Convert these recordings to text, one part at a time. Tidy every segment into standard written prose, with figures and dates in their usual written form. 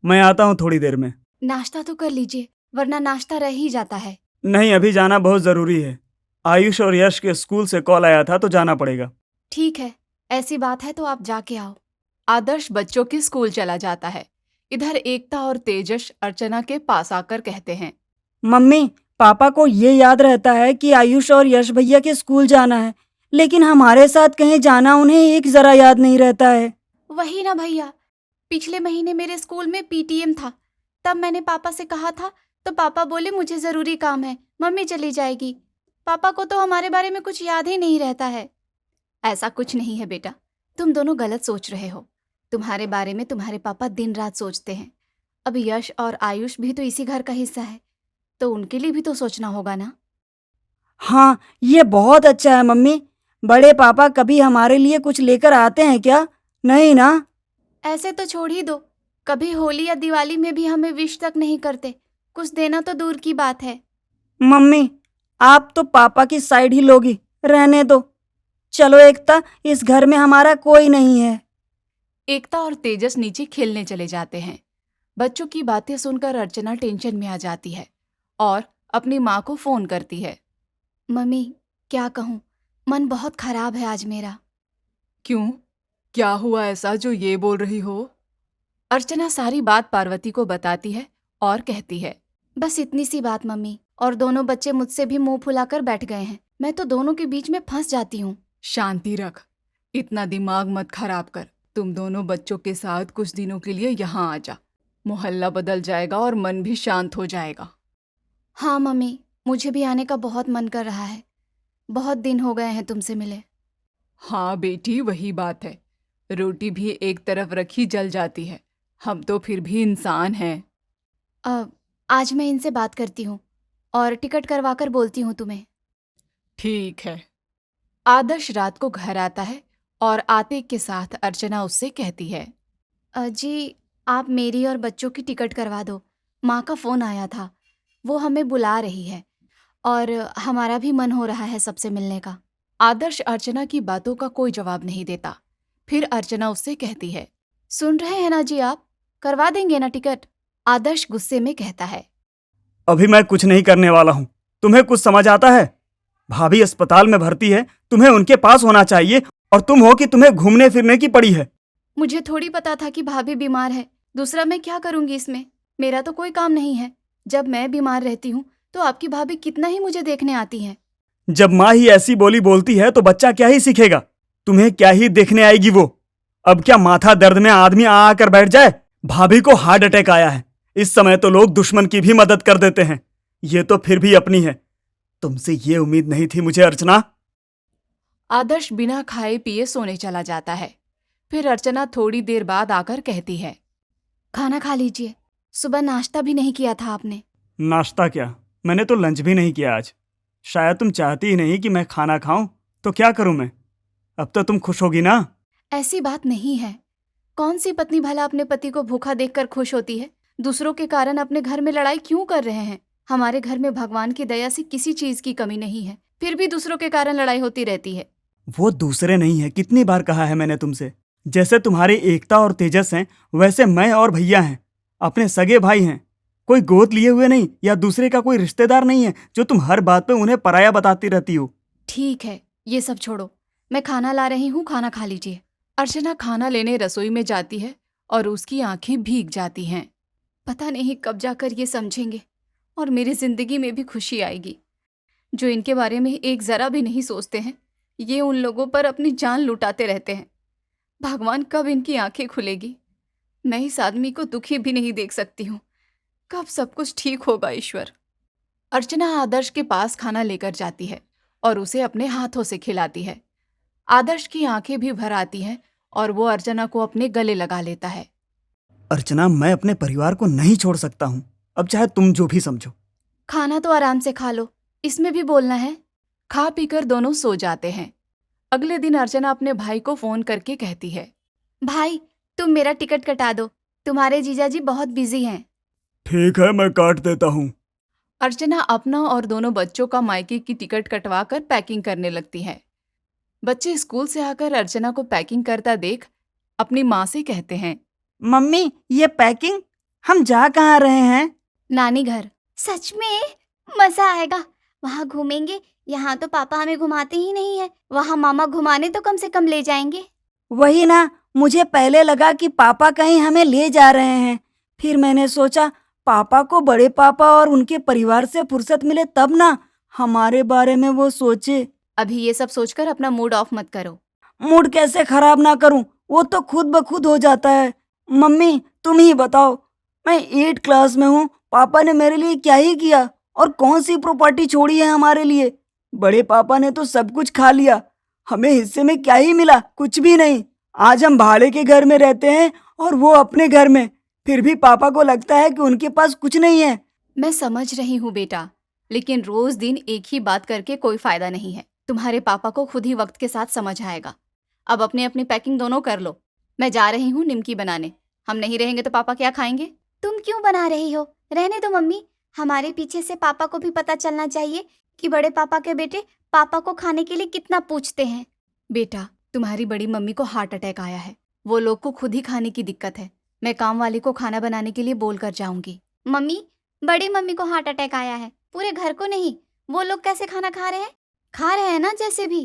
मैं आता हूँ थोड़ी देर में। नाश्ता तो कर लीजिए, वरना नाश्ता रह ही जाता है। नहीं, अभी जाना बहुत जरूरी है। आयुष और यश के स्कूल से कॉल आया था तो जाना पड़ेगा। ठीक है, ऐसी बात है तो आप जाके आओ। आदर्श बच्चों के स्कूल चला जाता है। इधर एकता और तेजस अर्चना के पास आकर कहते हैं, मम्मी, पापा को ये याद रहता है कि आयुष और यश भैया के स्कूल जाना है, लेकिन हमारे साथ कहीं जाना उन्हें एक जरा याद नहीं रहता है। वही ना भैया, पिछले महीने मेरे स्कूल में पीटीएम था। तब मैंने पापा से कहा था तो पापा बोले मुझे जरूरी काम है, मम्मी चली जाएगी। पापा को तो हमारे बारे में कुछ याद ही नहीं रहता है। ऐसा कुछ नहीं है बेटा, तुम दोनों गलत सोच रहे हो। तुम्हारे बारे में तुम्हारे पापा दिन रात सोचते हैं। अब यश और आयुष भी तो इसी घर का हिस्सा है, तो उनके लिए भी तो सोचना होगा ना। हाँ, ये बहुत अच्छा है मम्मी। बड़े पापा कभी हमारे लिए कुछ लेकर आते हैं क्या? नहीं ना। ऐसे तो छोड़ ही दो, कभी होली या दिवाली में भी हमें विश तक नहीं करते। कुछ देना तो दूर की बात है। मम्मी, आप तो पापा की साइड ही लोगी, रहने दो। चलो एकता, इस घर में हमारा कोई नहीं है। एकता और तेजस नीचे खेलने चले जाते हैं। बच्चों की बातें सुनकर अर्चना टेंशन में आ जाती है और अपनी माँ को फोन करती है। मम्मी, क्या कहूँ, मन बहुत खराब है आज मेरा। क्यों? क्या हुआ ऐसा जो ये बोल रही हो? अर्चना सारी बात पार्वती को बताती है और कहती है, बस इतनी सी बात मम्मी, और दोनों बच्चे मुझसे भी मुंह फुलाकर बैठ गए हैं। मैं तो दोनों के बीच में फंस जाती हूँ। शांति रख, इतना दिमाग मत खराब कर। तुम दोनों बच्चों के साथ कुछ दिनों के लिए यहाँ आ जा। मोहल्ला बदल जाएगा और मन भी शांत हो जाएगा। हाँ मम्मी, मुझे भी आने का बहुत मन कर रहा है। बहुत दिन हो गए हैं तुमसे मिले। हाँ बेटी, वही बात है। रोटी भी एक तरफ रखी जल जाती है। हम तो फिर भी इंसान हैं। आज मैं इनसे बात करती हूँ और टिकट करवा कर बोलती हूँ तुम्हें। ठीक है। आदर्श रात को घर आता है और आते के साथ अर्चना उससे कहती है, जी, आप मेरी और बच्चों की टिकट करवा दो। माँ का फ़ोन आया था, वो हमें बुला रही है और हमारा भी मन हो रहा है सबसे मिलने का। आदर्श अर्चना की बातों का कोई जवाब नहीं देता। फिर अर्चना उससे कहती है, सुन रहे हैं ना जी, आप करवा देंगे ना टिकट? आदर्श गुस्से में कहता है, अभी मैं कुछ नहीं करने वाला हूँ। तुम्हें कुछ समझ आता है? भाभी अस्पताल में भर्ती है, तुम्हें उनके पास होना चाहिए, और तुम हो कि तुम्हें घूमने फिरने की पड़ी है। मुझे थोड़ी पता था कि भाभी बीमार है। दूसरा मैं क्या करूंगी इसमें, मेरा तो कोई काम नहीं है। जब मैं बीमार रहती हूँ तो आपकी भाभी कितना ही मुझे देखने आती हैं। जब माँ ही ऐसी बोली बोलती है तो बच्चा क्या ही सीखेगा? तुम्हें क्या ही देखने आएगी वो? अब क्या माथा दर्द में आदमी आ आकर बैठ जाए? भाभी को हार्ट अटैक आया है। इस समय तो लोग दुश्मन की भी मदद कर देते हैं, ये तो फिर भी अपनी है। तुमसे ये उम्मीद नहीं थी मुझे अर्चना। आदर्श बिना खाए पिए सोने चला जाता है। फिर अर्चना थोड़ी देर बाद आकर कहती है, खाना खा लीजिए, सुबह नाश्ता भी नहीं किया था आपने। नाश्ता क्या, मैंने तो लंच भी नहीं किया आज। शायद तुम चाहती ही नहीं कि मैं खाना खाऊं, तो क्या करूं मैं? अब तो तुम खुश होगी ना? ऐसी बात नहीं है। कौन सी पत्नी भला अपने पति को भूखा देखकर खुश होती है? दूसरों के कारण अपने घर में लड़ाई क्यों कर रहे हैं? हमारे घर में भगवान की दया से किसी चीज की कमी नहीं है, फिर भी दूसरों के कारण लड़ाई होती रहती है। वो दूसरे नहीं है, कितनी बार कहा है मैंने तुमसे। जैसे तुम्हारी एकता और तेजस हैं, वैसे मैं और भैया हैं, अपने सगे भाई हैं। कोई गोद लिए हुए नहीं या दूसरे का कोई रिश्तेदार नहीं है जो तुम हर बात पे उन्हें पराया बताती रहती हो। ठीक है, ये सब छोड़ो, मैं खाना ला रही हूँ, खाना खा लीजिए। अर्चना खाना लेने रसोई में जाती है और उसकी आंखें भीग जाती हैं। पता नहीं कब जाकर ये समझेंगे और मेरी जिंदगी में भी खुशी आएगी। जो इनके बारे में एक जरा भी नहीं सोचते हैं, ये उन लोगों पर अपनी जान लुटाते रहते हैं। भगवान कब इनकी आंखें खुलेगी? मैं इस आदमी को दुखी भी नहीं देख सकती हूँ। कब सब कुछ ठीक होगा ईश्वर? अर्चना आदर्श के पास खाना लेकर जाती है और उसे अपने हाथों से खिलाती है। आदर्श की आंखें भी भर आती हैं और वो अर्चना को अपने गले लगा लेता है। अर्चना, मैं अपने परिवार को नहीं छोड़ सकता हूँ, अब चाहे तुम जो भी समझो। खाना तो आराम से खा लो, इसमें भी बोलना है? खा पीकर दोनों सो जाते हैं। अगले दिन अर्चना अपने भाई को फोन करके कहती है, भाई, तुम मेरा टिकट कटा दो, तुम्हारे जीजाजी बहुत बिजी हैं। ठीक है, मैं काट देता हूँ। अर्चना अपना और दोनों बच्चों का मायके की टिकट कटवा कर पैकिंग करने लगती है। बच्चे स्कूल से आकर अर्चना को पैकिंग करता देख अपनी माँ से कहते हैं, मम्मी, ये पैकिंग? हम जा कहाँ रहे हैं? नानी घर। सच में मजा आएगा, वहाँ घूमेंगे। यहाँ तो पापा हमें घुमाते ही नहीं है, वहाँ मामा घुमाने तो कम से कम ले जाएंगे। वही ना, मुझे पहले लगा कि पापा कहीं हमें ले जा रहे हैं। फिर मैंने सोचा पापा को बड़े पापा और उनके परिवार से फुर्सत मिले तब ना हमारे बारे में वो सोचे। अभी ये सब सोचकर अपना मूड ऑफ मत करो। मूड कैसे खराब ना करूं, वो तो खुद ब खुद हो जाता है। मम्मी तुम ही बताओ, मैं 8 क्लास में हूँ, पापा ने मेरे लिए क्या ही किया और कौन सी प्रॉपर्टी छोड़ी है हमारे लिए? बड़े पापा ने तो सब कुछ खा लिया, हमें हिस्से में क्या ही मिला? कुछ भी नहीं। आज हम भाड़े के घर में रहते हैं और वो अपने घर में, फिर भी पापा को लगता है कि उनके पास कुछ नहीं है। मैं समझ रही हूँ बेटा, लेकिन रोज दिन एक ही बात करके कोई फायदा नहीं है। तुम्हारे पापा को खुद ही वक्त के साथ समझ आएगा। अब अपनी अपनी पैकिंग दोनों कर लो, मैं जा रही हूँ निमकी बनाने। हम नहीं रहेंगे तो पापा क्या खाएंगे? तुम क्यों बना रही हो? रहने दो मम्मी, हमारे पीछे से पापा को भी पता चलना चाहिए कि बड़े पापा के बेटे पापा को खाने के लिए कितना पूछते हैं। बेटा, तुम्हारी बड़ी मम्मी को हार्ट अटैक आया है, वो लोग को खुद ही खाने की दिक्कत है। मैं काम वाली को खाना बनाने के लिए बोल कर जाऊंगी। मम्मी, बड़ी मम्मी को हार्ट अटैक आया है, पूरे घर को नहीं। वो लोग कैसे खाना खा रहे हैं? खा रहे हैं ना जैसे भी,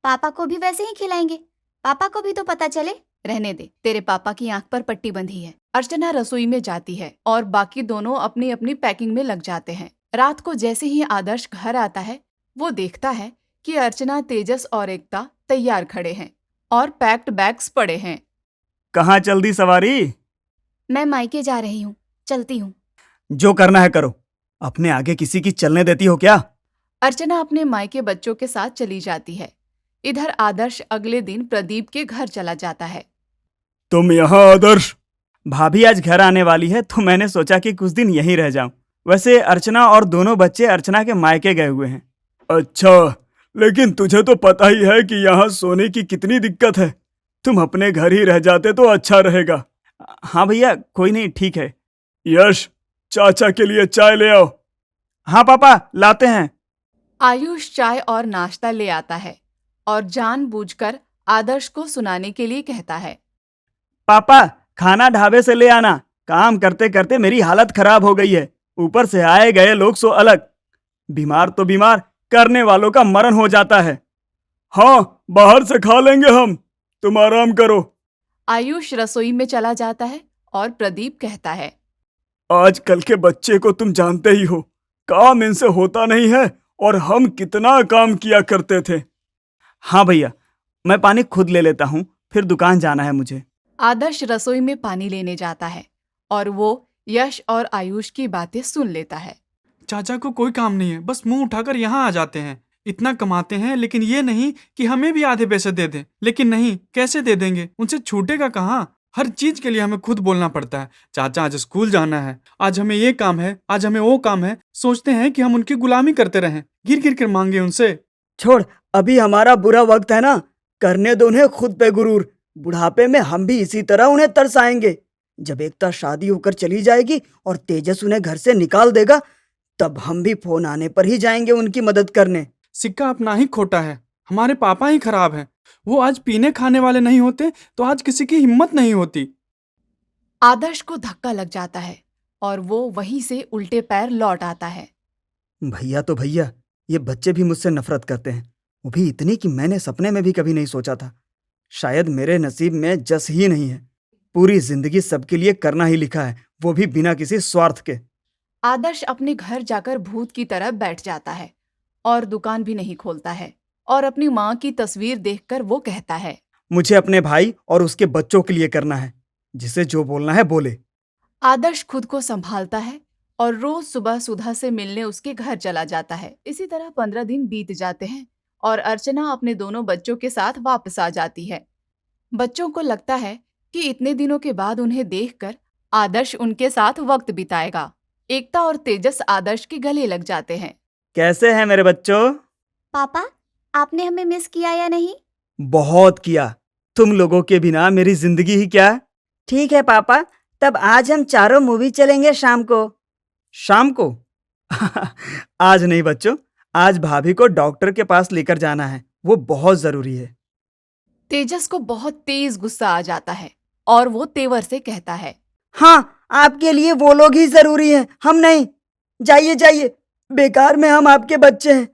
पापा को भी वैसे ही खिलाएंगे। पापा को भी तो पता चले। रहने दे, तेरे पापा की आंख पर पट्टी बंधी है। अर्चना रसोई में जाती है और बाकी दोनों अपनी अपनी पैकिंग में लग जाते हैं। रात को जैसे ही आदर्श घर आता है, वो देखता है कि अर्चना, तेजस और एकता तैयार खड़े हैं और पैक्ड बैग्स पड़े हैं। कहाँ चल दी सवारी? मैं मायके जा रही हूँ, चलती हूँ। जो करना है करो, अपने आगे किसी की चलने देती हो क्या? अर्चना अपने मायके बच्चों के साथ चली जाती है। इधर आदर्श अगले दिन प्रदीप के घर चला जाता है। तुम यहाँ आदर्श? भाभी आज घर आने वाली है तो मैंने सोचा कि कुछ दिन यहीं रह जाऊं। वैसे अर्चना और दोनों बच्चे अर्चना के मायके गए हुए हैं। अच्छा, लेकिन तुझे तो पता ही है कि यहाँ सोने की कितनी दिक्कत है। तुम अपने घर ही रह जाते तो अच्छा रहेगा। हाँ भैया, कोई नहीं, ठीक है। यश, चाचा के लिए चाय ले आओ। हाँ पापा, लाते हैं। आयुष चाय और नाश्ता ले आता है और जानबूझकर आदर्श को सुनाने के लिए कहता है। पापा, खाना ढाबे से ले आना, काम करते करते मेरी हालत खराब हो गई है। ऊपर से आए गए लोग सो अलग। बीमार तो बीमार, करने वालों का मरण हो जाता है। हाँ, बाहर से खा लेंगे हम, तुम आराम करो। आयुष रसोई में चला जाता है और प्रदीप कहता है। आजकल के बच्चे को तुम जानते ही हो, काम इनसे होता नहीं है और हम कितना काम किया करते थे। हाँ भैया, मैं पानी खुद ले लेता हूँ, फिर दुकान जाना है मुझे। आदर्श रसोई में पानी लेने जाता है और वो यश और आयुष की बातें सुन लेता है। चाचा को कोई काम नहीं है, बस मुंह उठाकर यहाँ आ जाते हैं। इतना कमाते हैं, लेकिन ये नहीं कि हमें भी आधे पैसे दे दें। लेकिन नहीं, कैसे दे देंगे? उनसे छूटेगा कहाँ? हर चीज के लिए हमें खुद बोलना पड़ता है। चाचा, आज स्कूल जाना है, आज हमें ये काम है, आज हमें वो काम है। सोचते हैं कि हम उनकी गुलामी करते रहें, गिर गिर कर मांगे उनसे। छोड़, अभी हमारा बुरा वक्त है ना, करने दो उन्हें खुद पे गुरूर। बुढ़ापे में हम भी इसी तरह उन्हें तरसाएंगे। जब एकता शादी होकर चली जाएगी और तेजस उन्हें घर से निकाल देगा, तब हम भी फोन आने पर ही जाएंगे उनकी मदद करने। सिक्का अपना ही खोटा है, हमारे पापा ही खराब हैं। वो आज पीने खाने वाले नहीं होते तो आज किसी की हिम्मत नहीं होती। आदर्श को धक्का लग जाता है और वो वहीं से उल्टे पैर लौट आता है। भैया तो भैया, ये बच्चे भी मुझसे नफरत करते हैं, वो भी इतनी कि मैंने सपने में भी कभी नहीं सोचा था। शायद मेरे नसीब में जस ही नहीं है। पूरी जिंदगी सबके लिए करना ही लिखा है, वो भी बिना किसी स्वार्थ के। आदर्श अपने घर जाकर भूत की तरह बैठ जाता है और दुकान भी नहीं खोलता है और अपनी माँ की तस्वीर देखकर वो कहता है। मुझे अपने भाई और उसके बच्चों के लिए करना है, जिसे जो बोलना है बोले। आदर्श खुद को संभालता है और रोज सुबह सुधा से मिलने उसके घर चला जाता है। इसी तरह 15 दिन बीत जाते हैं और अर्चना अपने दोनों बच्चों के साथ वापस आ जाती है। बच्चों को लगता है कि इतने दिनों के बाद उन्हें देखकर आदर्श उनके साथ वक्त बिताएगा। एकता और तेजस आदर्श के गले लग जाते हैं। कैसे हैं मेरे बच्चों? पापा, आपने हमें मिस किया या नहीं? बहुत किया, तुम लोगों के बिना मेरी जिंदगी ही क्या। ठीक है पापा, तब आज हम चारों मूवी चलेंगे शाम को। शाम को? आज नहीं बच्चों, आज भाभी को डॉक्टर के पास लेकर जाना है, वो बहुत जरूरी है। तेजस को बहुत तेज गुस्सा आ जाता है और वो तेवर से कहता है। हाँ, आपके लिए वो लोग ही जरूरी हैं, हम नहीं। जाइए जाइए, बेकार में हम आपके बच्चे हैं।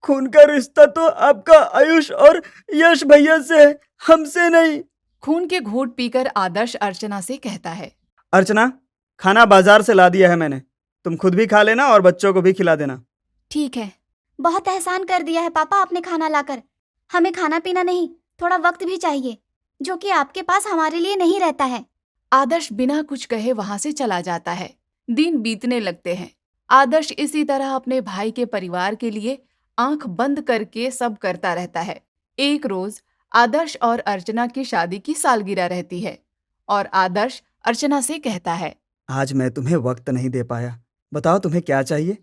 खून का रिश्ता तो आपका आयुष और यश भैया से है, हमसे नहीं। खून के घूंट पीकर आदर्श अर्चना से कहता है। अर्चना, खाना बाजार से ला दिया है मैंने, तुम खुद भी खा लेना और बच्चों को भी खिला देना। ठीक है। बहुत एहसान कर दिया है पापा आपने खाना लाकर। हमें खाना पीना नहीं, थोड़ा वक्त भी चाहिए, जो कि आपके पास हमारे लिए नहीं रहता है। आदर्श बिना कुछ कहे वहां से चला जाता है। दिन बीतने लगते हैं। आदर्श इसी तरह अपने भाई के परिवार के लिए आंख बंद करके सब करता रहता है। एक रोज आदर्श और अर्चना की शादी की सालगिरह रहती है और आदर्श अर्चना से कहता है। आज मैं तुम्हें वक्त नहीं दे पाया, बताओ तुम्हें क्या चाहिए?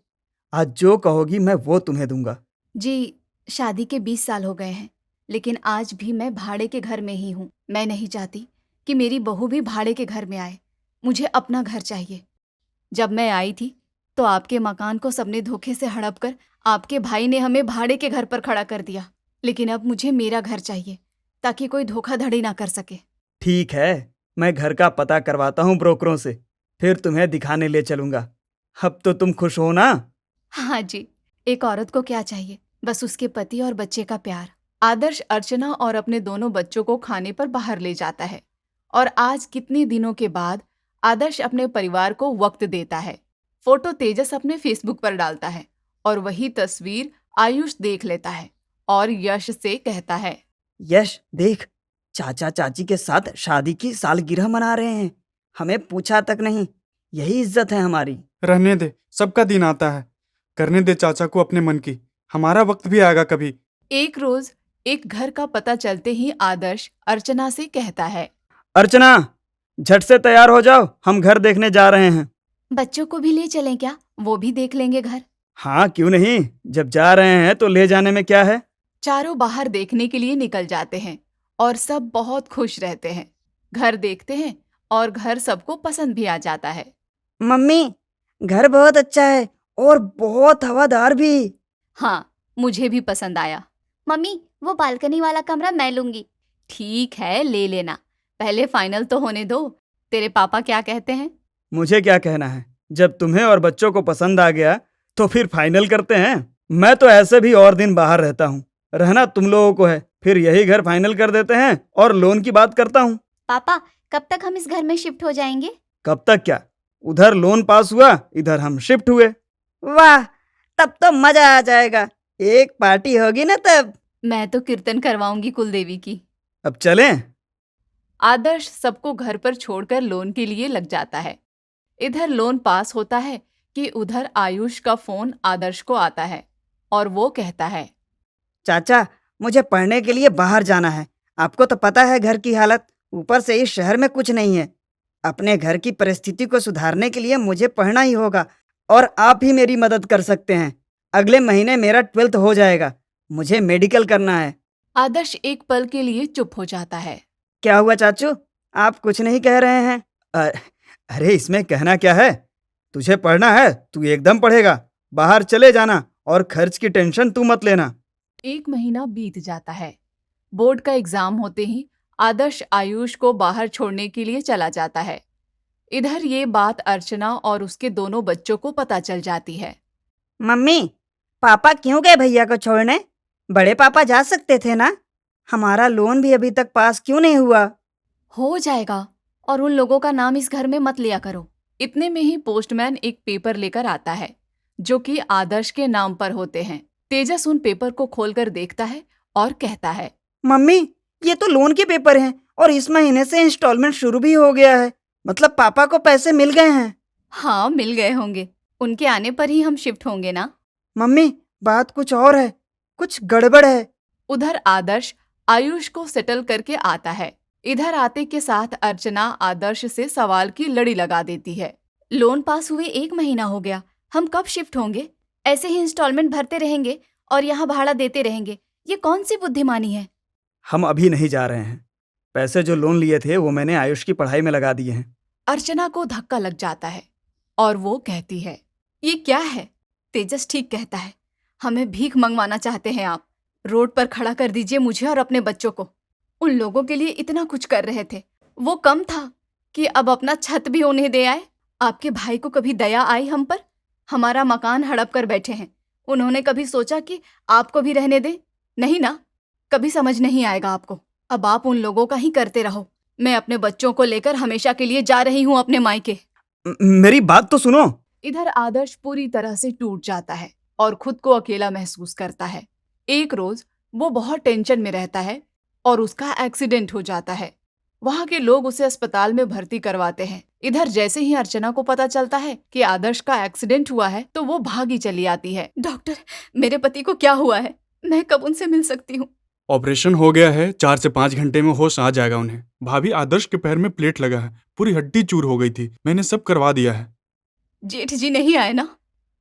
आज जो कहोगी मैं वो तुम्हें दूंगा। जी, शादी के 20 साल हो गए हैं, लेकिन आज भी मैं भाड़े के घर में ही हूँ। मैं नहीं चाहती कि मेरी बहू भी भाड़े के घर में आए। मुझे अपना घर चाहिए। जब मैं आई थी तो आपके मकान को सबने धोखे से हड़प कर आपके भाई ने हमें भाड़े के घर पर खड़ा कर दिया, लेकिन अब मुझे मेरा घर चाहिए ताकि कोई धोखाधड़ी ना कर सके। ठीक है, मैं घर का पता करवाता हूँ ब्रोकरों से, फिर तुम्हें दिखाने ले चलूंगा। अब तो तुम खुश हो ना? हाँ जी, एक औरत को क्या चाहिए? बस उसके पति और बच्चे का प्यार। आदर्श अर्चना और अपने दोनों बच्चों को खाने पर बाहर ले जाता है और आज कितने दिनों के बाद आदर्श अपने परिवार को वक्त देता है। फोटो तेजस अपने फेसबुक पर डालता है और वही तस्वीर आयुष देख लेता है और यश से कहता है। यश देख, चाचा चाची के साथ शादी की सालगिरह मना रहे हैं, हमें पूछा तक नहीं। यही इज्जत है हमारी। रहने दे, सबका दिन आता है। करने दे चाचा को अपने मन की, हमारा वक्त भी आएगा कभी। एक रोज एक घर का पता चलते ही आदर्श अर्चना से कहता है। अर्चना, झट से तैयार हो जाओ, हम घर देखने जा रहे हैं। बच्चों को भी ले चलें क्या? वो भी देख लेंगे घर। हाँ, क्यों नहीं, जब जा रहे हैं तो ले जाने में क्या है। चारों बाहर देखने के लिए निकल जाते हैं और सब बहुत खुश रहते हैं। घर देखते हैं और घर सबको पसंद भी आ जाता है। मम्मी, घर बहुत अच्छा है और बहुत हवादार भी। हाँ, मुझे भी पसंद आया। मम्मी, वो बालकनी वाला कमरा मैं लूंगी। ठीक है, ले लेना, पहले फाइनल तो होने दो। तेरे पापा क्या कहते हैं? मुझे क्या कहना है, जब तुम्हें और बच्चों को पसंद आ गया तो फिर फाइनल करते हैं। मैं तो ऐसे भी और दिन बाहर रहता हूँ, रहना तुम लोगों को है। फिर यही घर फाइनल कर देते हैं और लोन की बात करता हूँ। पापा, कब तक हम इस घर में शिफ्ट हो जाएंगे? कब तक क्या, उधर लोन पास हुआ, इधर हम शिफ्ट हुए। वाह, तब तो मजा आ जाएगा। एक पार्टी होगी ना तब। मैं तो कीर्तन करवाऊंगी कुलदेवी की। अब चलें? आदर्श सबको घर पर छोड़कर लोन के लिए लग जाता है। इधर लोन पास होता है कि उधर आयुष का फोन आदर्श को आता है और वो कहता है। चाचा, मुझे पढ़ने के लिए बाहर जाना है। आपको तो पता है घर की हालत, ऊपर से इस शहर में कुछ नहीं है। अपने घर की परिस्थिति को सुधारने के लिए मुझे पढ़ना ही होगा और आप ही मेरी मदद कर सकते हैं। अगले महीने मेरा 12th हो जाएगा, मुझे मेडिकल करना है। आदर्श एक पल के लिए चुप हो जाता है। क्या हुआ चाचू, आप कुछ नहीं कह रहे हैं? अरे इसमें कहना क्या है, तुझे पढ़ना है तू एकदम पढ़ेगा, बाहर चले जाना और खर्च की टेंशन तू मत लेना। एक महीना बीत जाता है। बोर्ड का एग्जाम होते ही आदर्श आयुष को बाहर छोड़ने के लिए चला जाता है। इधर ये बात अर्चना और उसके दोनों बच्चों को पता चल जाती है। मम्मी, पापा क्यों गए भैया को छोड़ने? बड़े पापा जा सकते थे ना? हमारा लोन भी अभी तक पास क्यों नहीं हुआ? हो जाएगा, और उन लोगों का नाम इस घर में मत लिया करो। इतने में ही पोस्टमैन एक पेपर लेकर आता है जो कि आदर्श के नाम पर होते हैं। तेजस उन पेपर को खोलकर देखता है और कहता है। मम्मी, ये तो लोन के पेपर हैं और इस महीने से इंस्टॉलमेंट शुरू भी हो गया है। मतलब पापा को पैसे मिल गए हैं। हाँ, मिल गए होंगे, उनके आने पर ही हम शिफ्ट होंगे ना। मम्मी, बात कुछ और है, कुछ गड़बड़ है। उधर आदर्श आयुष को सेटल करके आता है। इधर आते के साथ अर्चना आदर्श से सवाल की लड़ी लगा देती है। लोन पास हुए 1 महीना हो गया, हम कब शिफ्ट होंगे? ऐसे ही इंस्टॉलमेंट भरते रहेंगे और यहाँ भाड़ा देते रहेंगे, ये कौन सी बुद्धिमानी है? हम अभी नहीं जा रहे हैं, पैसे जो लोन लिए थे वो मैंने आयुष की पढ़ाई में लगा दिए हैं। अर्चना को धक्का लग जाता है और वो कहती है। ये क्या है? तेजस ठीक कहता है, हमें भीख मंगवाना चाहते हैं आप। रोड पर खड़ा कर दीजिए मुझे और अपने बच्चों को। उन लोगों के लिए इतना कुछ कर रहे थे, वो कम था कि अब अपना छत भी उन्हें दे आए आपके भाई को कभी दया आई हम पर? हमारा मकान हड़प कर बैठे हैं। उन्होंने कभी सोचा कि आपको भी रहने दें? नहीं ना, कभी समझ नहीं आएगा आपको। अब आप उन लोगों का ही करते रहो। मैं अपने बच्चों को लेकर हमेशा के लिए जा रही हूँ अपने मायके। मेरी बात तो सुनो। इधर आदर्श पूरी तरह से टूट जाता है और खुद को अकेला महसूस करता है। एक रोज वो बहुत टेंशन में रहता है और उसका एक्सीडेंट हो जाता है। वहां के लोग उसे अस्पताल में भर्ती करवाते हैं। इधर जैसे ही अर्चना को पता चलता है कि आदर्श का एक्सीडेंट हुआ है तो वो भागी चली आती है। डॉक्टर, मेरे पति को क्या हुआ है? मैं कब उनसे मिल सकती हूँ? ऑपरेशन हो गया है, 4 से 5 घंटे में होश आ जाएगा उन्हें। भाभी, आदर्श के पैर में प्लेट लगा है, पूरी हड्डी चूर हो गई थी, मैंने सब करवा दिया है। जेठ जी नहीं आए ना,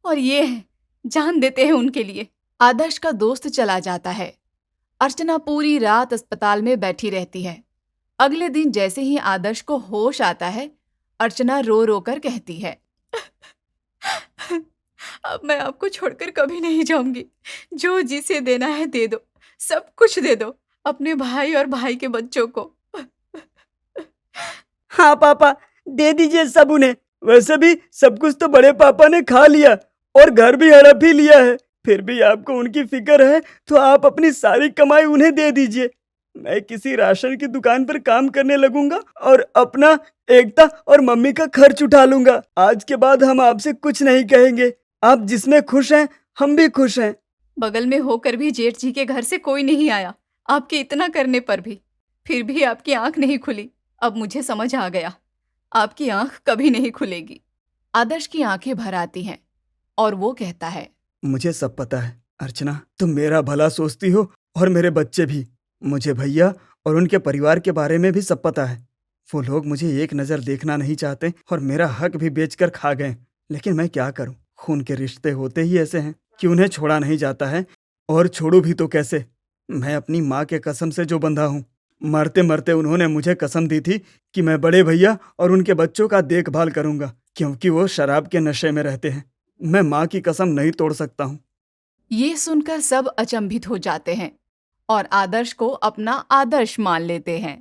और ये है, जान देते हैं उनके लिए। आदर्श का दोस्त चला जाता है। अर्चना पूरी रात अस्पताल में बैठी रहती है। अगले दिन जैसे ही आदर्श को होश आता है, अर्चना रो रो कर कहती है, अब मैं आपको छोड़कर कभी नहीं जाऊंगी। जो जिसे देना है दे दो, सब कुछ दे दो, अपने भाई और भाई के बच्चों को। हाँ पापा, दे दीजिए सब उन्हें। वैसे भी सब कुछ तो बड़े पापा ने खा लिया और घर भी हड़प ही लिया है। फिर भी आपको उनकी फिक्र है तो आप अपनी सारी कमाई उन्हें दे दीजिए। मैं किसी राशन की दुकान पर काम करने लगूंगा और अपना, एकता और मम्मी का खर्च उठा लूंगा। आज के बाद हम आपसे कुछ नहीं कहेंगे। आप जिसमें खुश हैं हम भी खुश हैं। बगल में होकर भी जेठ जी के घर से कोई नहीं आया, आपके इतना करने पर भी। फिर भी आपकी आंख नहीं खुली। अब मुझे समझ आ गया, आपकी आंख कभी नहीं खुलेगी। आदर्श की आंखें भर आती हैं और वो कहता है, मुझे सब पता है अर्चना, तुम मेरा भला सोचती हो और मेरे बच्चे भी। मुझे भैया और उनके परिवार के बारे में भी सब पता है। वो लोग मुझे एक नज़र देखना नहीं चाहते और मेरा हक भी बेचकर खा गए। लेकिन मैं क्या करूं, खून के रिश्ते होते ही ऐसे हैं कि उन्हें छोड़ा नहीं जाता है। और छोड़ू भी तो कैसे? मैं अपनी माँ के कसम से जो बंधा हूँ। मरते मरते उन्होंने मुझे कसम दी थी कि मैं बड़े भैया और उनके बच्चों का देखभाल करूंगा, क्योंकि वो शराब के नशे में रहते हैं। मैं माँ की कसम नहीं तोड़ सकता हूँ। ये सुनकर सब अचंभित हो जाते हैं और आदर्श को अपना आदर्श मान लेते हैं।